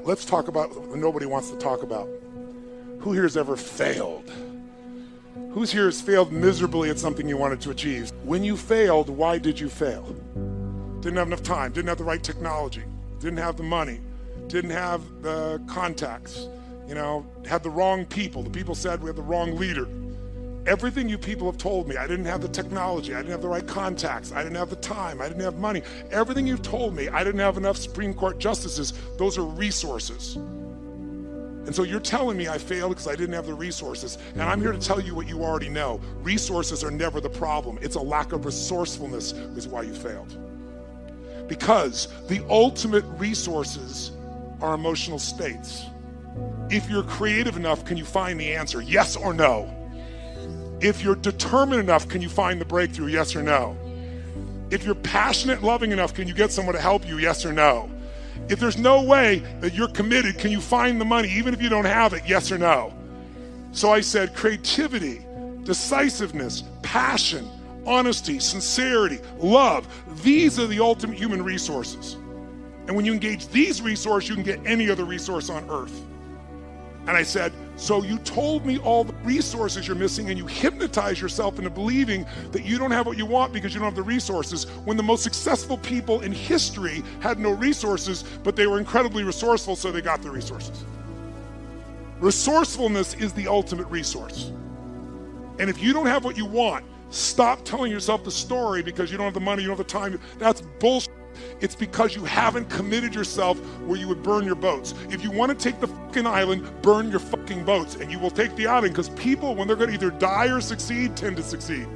Let's talk about what nobody wants to talk about. Who here has ever failed? Who's here has failed miserably at something you wanted to achieve? When you failed, why did you fail? Didn't have enough time, didn't have the right technology, didn't have the money, didn't have the contacts, had the wrong people. The people said we had the wrong leader. Everything you people have told me, I didn't have the technology, I didn't have the right contacts, I didn't have the time, I didn't have money. Everything you've told me, I didn't have enough Supreme Court justices. Those are resources. And so you're telling me I failed because I didn't have the resources. And I'm here to tell you what you already know. Resources are never the problem. It's a lack of resourcefulness is why you failed. Because the ultimate resources are emotional states. If you're creative enough, can you find the answer? Yes or no? If you're determined enough, can you find the breakthrough? Yes or no? If you're passionate and loving enough, can you get someone to help you? Yes or no? If there's no way that you're committed, can you find the money even if you don't have it? Yes or no? So I said creativity, decisiveness, passion, honesty, sincerity, love. These are the ultimate human resources. And when you engage these resources, you can get any other resource on earth. And I said, so you told me all the resources you're missing and you hypnotize yourself into believing that you don't have what you want because you don't have the resources, when the most successful people in history had no resources, but they were incredibly resourceful, so they got the resources. Resourcefulness is the ultimate resource. And if you don't have what you want, stop telling yourself the story because you don't have the money, you don't have the time. That's bullshit. It's because you haven't committed yourself where you would burn your boats. If you want to take the fucking island, burn your fucking boats, and you will take the island, because people, when they're going to either die or succeed, tend to succeed.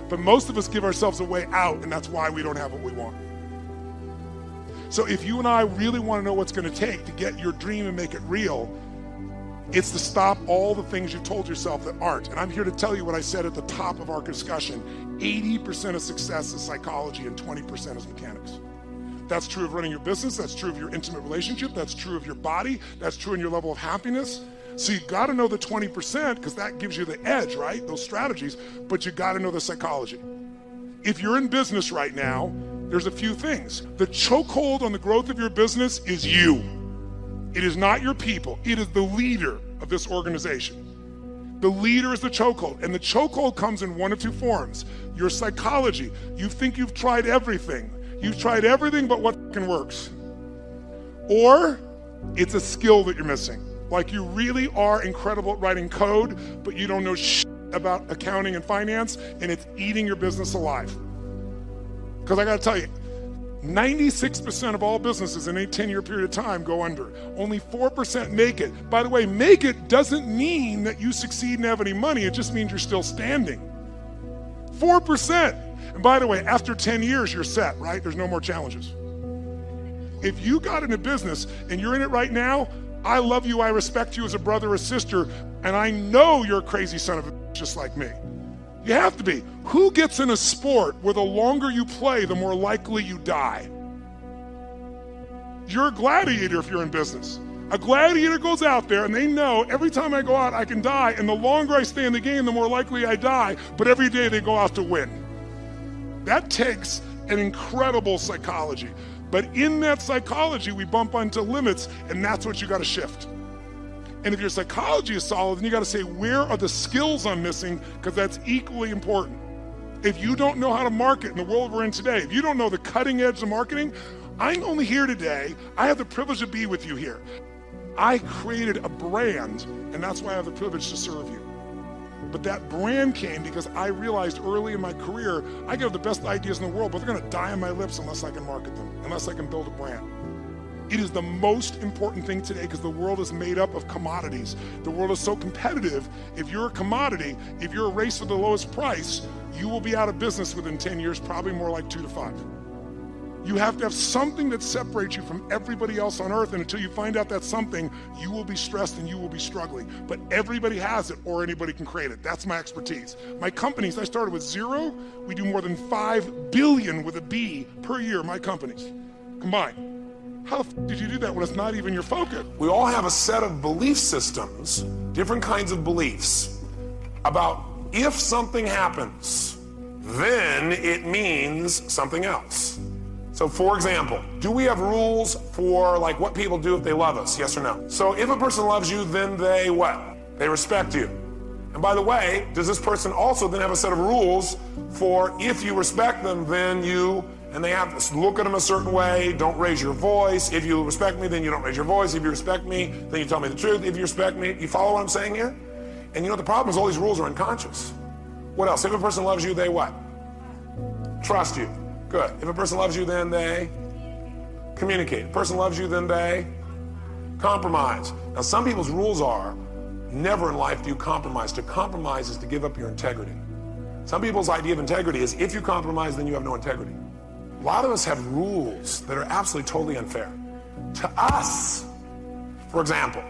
But most of us give ourselves a way out, and that's why we don't have what we want. So if you and I really want to know what's going to take to get your dream and make it real, it's to stop all the things you told yourself that aren't. And I'm here to tell you what I said at the top of our discussion. 80% of success is psychology and 20% is mechanics. That's true of running your business. That's true of your intimate relationship. That's true of your body. That's true in your level of happiness. So you got to know the 20% because that gives you the edge, right? Those strategies, but you got to know the psychology. If you're in business right now, there's a few things. The chokehold on the growth of your business is you. It is not your people. It is the leader of this organization. The leader is the chokehold, and the chokehold comes in one of two forms. Your psychology. You think you've tried everything. You've tried everything but what fucking works. Or it's a skill that you're missing. Like you really are incredible at writing code, but you don't know shit about accounting and finance, and it's eating your business alive. Because I got to tell you, 96% of all businesses in a 10-year period of time go under. Only 4% make it. By the way, make it doesn't mean that you succeed and have any money. It just means you're still standing. 4%. And by the way, after 10 years, you're set, right? There's no more challenges. If you got in a business and you're in it right now, I love you, I respect you as a brother or sister, and I know you're a crazy son of a bitch just like me. You have to be. Who gets in a sport where the longer you play, the more likely you die? You're a gladiator if you're in business. A gladiator goes out there and they know every time I go out, I can die, and the longer I stay in the game, the more likely I die, but every day they go out to win. That takes an incredible psychology. But in that psychology, we bump onto limits, and that's what you got to shift. And if your psychology is solid, then you got to say, where are the skills I'm missing? Because that's equally important. If you don't know how to market in the world we're in today, if you don't know the cutting edge of marketing, I'm only here today. I have the privilege to be with you here. I created a brand, and that's why I have the privilege to serve you. But that brand came because I realized early in my career, I get the best ideas in the world, but they're going to die on my lips unless I can market them, unless I can build a brand. It is the most important thing today because the world is made up of commodities. The world is so competitive. If you're a commodity, if you're a race for the lowest price, you will be out of business within 10 years, probably more like 2 to 5. You have to have something that separates you from everybody else on earth, and until you find out that something, you will be stressed and you will be struggling. But everybody has it, or anybody can create it. That's my expertise. My companies, I started with 0. We do more than 5 billion with a B per year, my companies, combined. How the f did you do that when it's not even your focus? We all have a set of belief systems, different kinds of beliefs, about if something happens, then it means something else. So for example, do we have rules for like what people do if they love us? Yes or no? So if a person loves you, then they what? They respect you. And by the way, does this person also then have a set of rules for if you respect them, then you, and they have to look at them a certain way, don't raise your voice. If you respect me, then you don't raise your voice. If you respect me, then you tell me the truth. If you respect me, you follow what I'm saying here? And you know what the problem is? All these rules are unconscious. What else? If a person loves you, they what? Trust you. Good. If a person loves you, then they communicate. If a person loves you, then they compromise. Now, some people's rules are, never in life do you compromise. To compromise is to give up your integrity. Some people's idea of integrity is if you compromise, then you have no integrity. A lot of us have rules that are absolutely totally unfair to us. For example,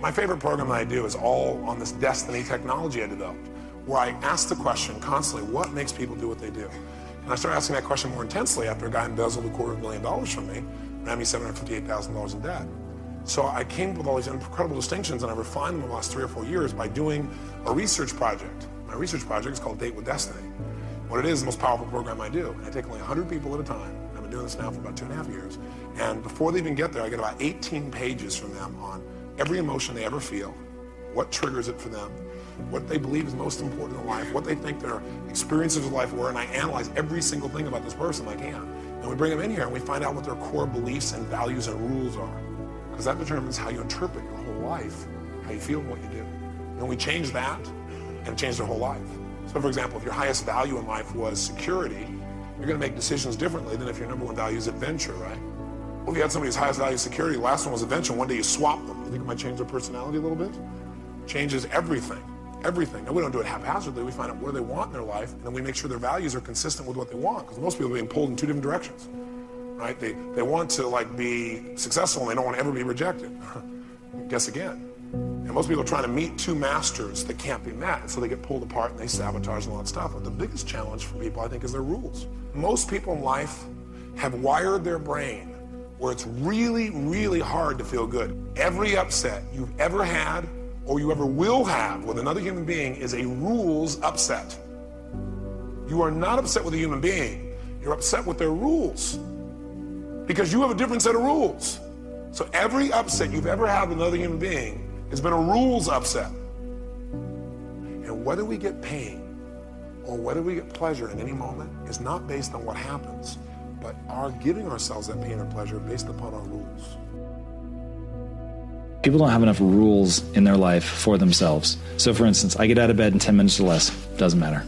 my favorite program that I do is all on this destiny technology I developed, where I ask the question constantly, what makes people do what they do? And I started asking that question more intensely after a guy embezzled $250,000 from me, ran me $758,000 in debt. So I came up with all these incredible distinctions, and I refined them in the last 3 or 4 years by doing a research project. My research project is called Date with Destiny. What it is the most powerful program I do. And I take only 100 people at a time. I've been doing this now for about 2.5 years. And before they even get there, I get about 18 pages from them on every emotion they ever feel, what triggers it for them, what they believe is most important in life, what they think their experiences of life were, and I analyze every single thing about this person I can. And we bring them in here and we find out what their core beliefs and values and rules are. Because that determines how you interpret your whole life, how you feel and what you do. And we change that and it changes their whole life. So for example, if your highest value in life was security, you're gonna make decisions differently than if your number one value is adventure, right? Well, if you had somebody's highest value is security, the last one was adventure, one day you swap them. You think it might change their personality a little bit? Changes everything. Everything. Now, we don't do it haphazardly. We find out what they want in their life, and then we make sure their values are consistent with what they want, because most people are being pulled in 2 different directions, right? They want to like be successful, and they don't want to ever be rejected. Guess again. And most people are trying to meet 2 masters that can't be met, so they get pulled apart and they sabotage and all that stuff. But the biggest challenge for people, I think, is their rules. Most people in life have wired their brain where it's really, really hard to feel good. Every upset you've ever had or you ever will have with another human being is a rules upset. You are not upset with a human being, you're upset with their rules. Because you have a different set of rules. So every upset you've ever had with another human being has been a rules upset. And whether we get pain or whether we get pleasure in any moment is not based on what happens, but our giving ourselves that pain or pleasure based upon our rules. People don't have enough rules in their life for themselves. So for instance, I get out of bed in 10 minutes or less, doesn't matter.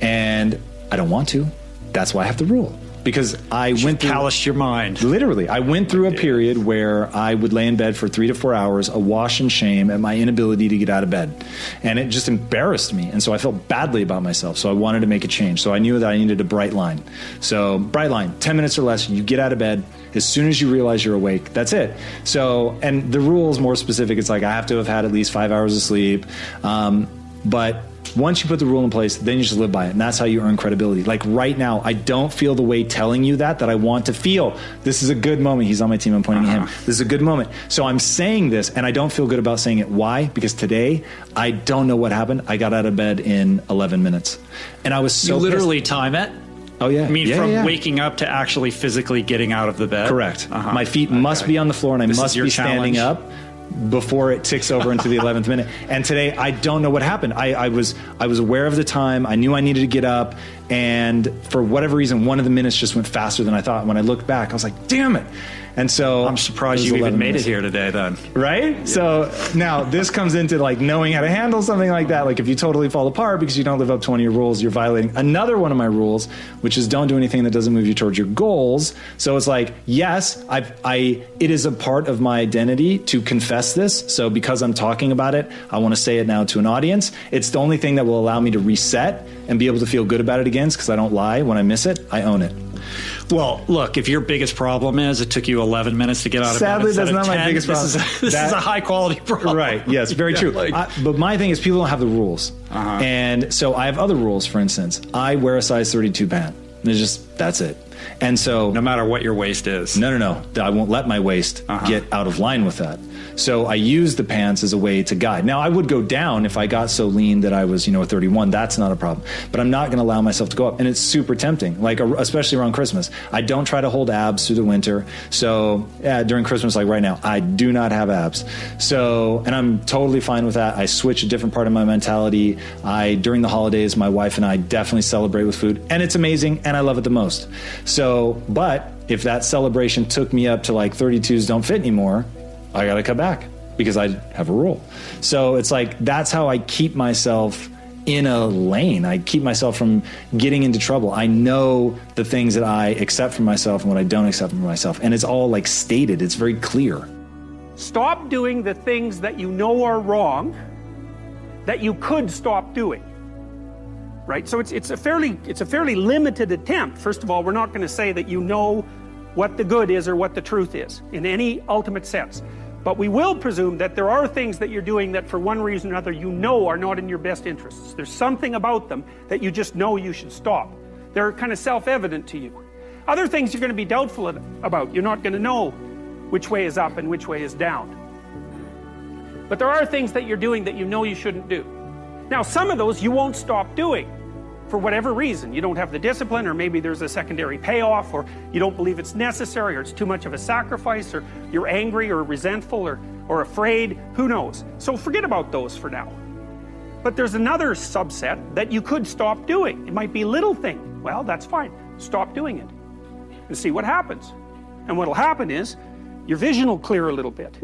And I don't want to. That's why I have the rule. Because I went through... calloused your mind. Literally. I went through a period where I would lay in bed for 3 to 4 hours, awash in shame at my inability to get out of bed. And it just embarrassed me. And so I felt badly about myself. So I wanted to make a change. So I knew that I needed a bright line. So bright line, 10 minutes or less, you get out of bed. As soon as you realize you're awake, that's it. So, and the rule is more specific. It's like I have to have had at least 5 hours of sleep. But once you put the rule in place, then you just live by it. And that's how you earn credibility. Like right now, I don't feel the way telling you that I want to feel. This is a good moment. He's on my team. I'm pointing at him. This is a good moment. So I'm saying this and I don't feel good about saying it. Why? Because today, I don't know what happened. I got out of bed in 11 minutes. And I was so You literally pissed. time it? Oh, yeah. I mean, from waking up to actually physically getting out of the bed? Correct. My feet must be on the floor and I must be standing up before it ticks over into the 11th minute. And today, I don't know what happened. I was aware of the time. I knew I needed to get up. And for whatever reason, one of the minutes just went faster than I thought. When I looked back, I was like, damn it. And so I'm surprised you even made it here today then. Right? Yeah. So now this comes into like knowing how to handle something like that. Like if you totally fall apart because you don't live up to one of your rules, you're violating another one of my rules, which is don't do anything that doesn't move you towards your goals. So it's like, yes, it is a part of my identity to confess this. So because I'm talking about it, I want to say it now to an audience. It's the only thing that will allow me to reset and be able to feel good about it again, because I don't lie. When I miss it, I own it. Well, look, if your biggest problem is it took you 11 minutes to get out of bed, sadly, that's not my biggest problem. This is a high quality problem. Right. Yes, very true. But my thing is people don't have the rules. And so I have other rules. For instance, I wear a size 32 pant. It's just That's it. And so No matter what your waist is. No. I won't let my waist get out of line with that. So I use the pants as a way to guide. Now, I would go down if I got so lean that I was, a 31. That's not a problem. But I'm not going to allow myself to go up. And it's super tempting, like especially around Christmas. I don't try to hold abs through the winter. So during Christmas, like right now, I do not have abs. So, and I'm totally fine with that. I switch a different part of my mentality. During the holidays, my wife and I definitely celebrate with food. And it's amazing. And I love it the most. So, but if that celebration took me up to like 32s don't fit anymore, I got to cut back because I have a rule. So it's like, that's how I keep myself in a lane. I keep myself from getting into trouble. I know the things that I accept from myself and what I don't accept from myself. And it's all like stated. It's very clear. Stop doing the things that you know are wrong that you could stop doing. Right? So it's a fairly limited attempt. First of all, we're not going to say that you know what the good is or what the truth is in any ultimate sense. But we will presume that there are things that you're doing that for one reason or another you know are not in your best interests. There's something about them that you just know you should stop. They're kind of self-evident to you. Other things you're going to be doubtful about. You're not going to know which way is up and which way is down. But there are things that you're doing that you know you shouldn't do. Now, some of those you won't stop doing for whatever reason. You don't have the discipline, or maybe there's a secondary payoff, or you don't believe it's necessary, or it's too much of a sacrifice, or you're angry or resentful or afraid. Who knows? So forget about those for now. But there's another subset that you could stop doing. It might be a little thing. Well, that's fine. Stop doing it and see what happens. And what'll happen is your vision will clear a little bit.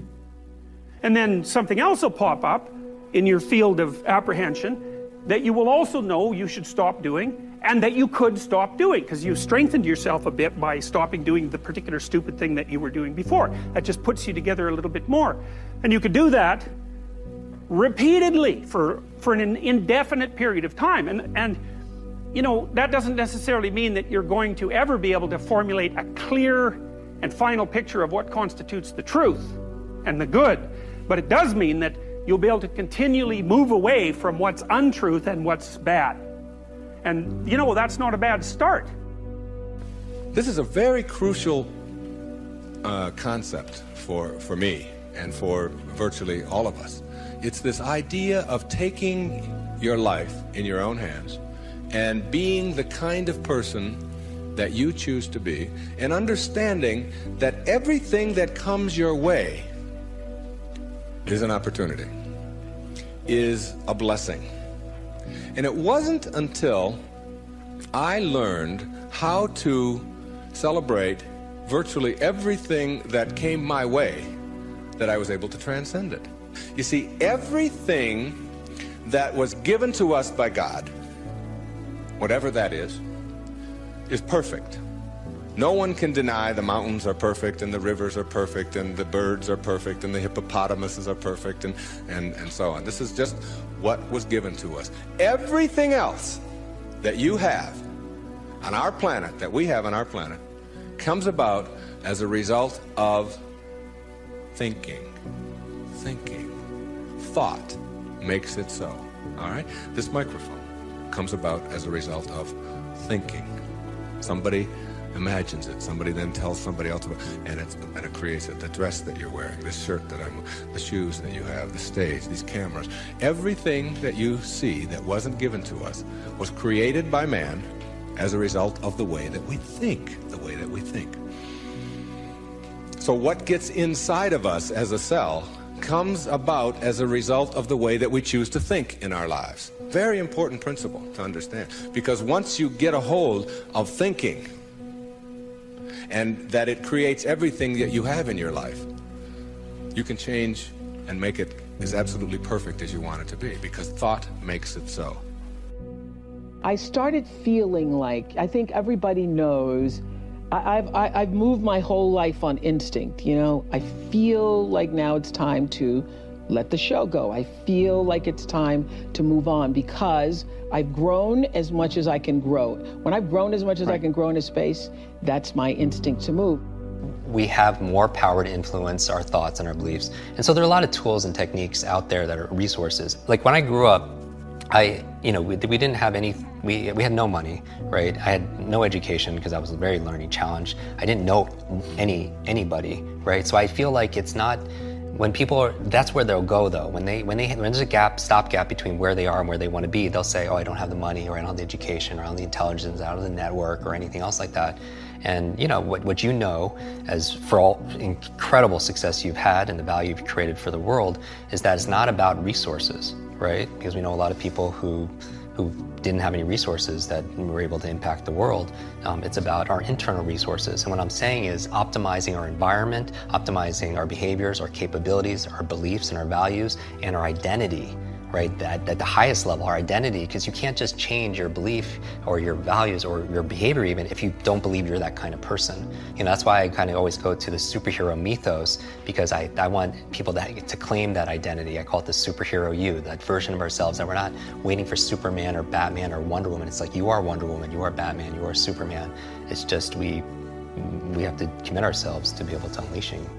And then something else will pop up in your field of apprehension that you will also know you should stop doing, and that you could stop doing, because you've strengthened yourself a bit by stopping doing the particular stupid thing that you were doing before. That just puts you together a little bit more. And you could do that repeatedly for an indefinite period of time. And that doesn't necessarily mean that you're going to ever be able to formulate a clear and final picture of what constitutes the truth and the good. But it does mean that you'll be able to continually move away from what's untruth and what's bad. And, that's not a bad start. This is a very crucial concept for me and for virtually all of us. It's this idea of taking your life in your own hands and being the kind of person that you choose to be, and understanding that everything that comes your way is an opportunity, is a blessing. And it wasn't until I learned how to celebrate virtually everything that came my way that I was able to transcend it. You see, everything that was given to us by God, whatever that is perfect. No one can deny the mountains are perfect, and the rivers are perfect, and the birds are perfect, and the hippopotamuses are perfect, and so on. This is just what was given to us. Everything else that you have on our planet, that we have on our planet, comes about as a result of thinking. Thought makes it so. All right? This microphone comes about as a result of thinking. Somebody imagines it. Somebody then tells somebody else about it, and it creates it. The dress that you're wearing, this shirt that the shoes that you have, the stage, these cameras. Everything that you see that wasn't given to us was created by man as a result of the way that we think. So what gets inside of us as a cell comes about as a result of the way that we choose to think in our lives. Very important principle to understand, because once you get a hold of thinking, and that it creates everything that you have in your life, you can change and make it as absolutely perfect as you want it to be, because thought makes it so. I started feeling like, I think everybody knows, I've moved my whole life on instinct, I feel like now it's time to let the show go. I feel like it's time to move on, because I've grown as much as I can grow. When I've grown as much as I can grow in a space, that's my instinct to move. We have more power to influence our thoughts and our beliefs. And so there are a lot of tools and techniques out there that are resources. Like when I grew up, we didn't have any we had no money, right? I had no education because I was very learning challenged. I didn't know anybody, right? So I feel like it's not, when people are, that's where they'll go though. When there's a stopgap between where they are and where they want to be, they'll say, oh, I don't have the money, or I don't have the education, or I don't have the intelligence, I don't have the network, or anything else like that. And you know, what you know, as for all incredible success you've had and the value you've created for the world, is that it's not about resources, right? Because we know a lot of people who didn't have any resources that were able to impact the world. It's about our internal resources. And what I'm saying is optimizing our environment, optimizing our behaviors, our capabilities, our beliefs and our values, and our identity, right? At the highest level, our identity, because you can't just change your belief or your values or your behavior even if you don't believe you're that kind of person. You know, that's why I kind of always go to the superhero mythos, because I want people to claim that identity. I call it the superhero you, that version of ourselves that we're not waiting for Superman or Batman or Wonder Woman. It's like, you are Wonder Woman, you are Batman, you are Superman. It's just we have to commit ourselves to be able to unleashing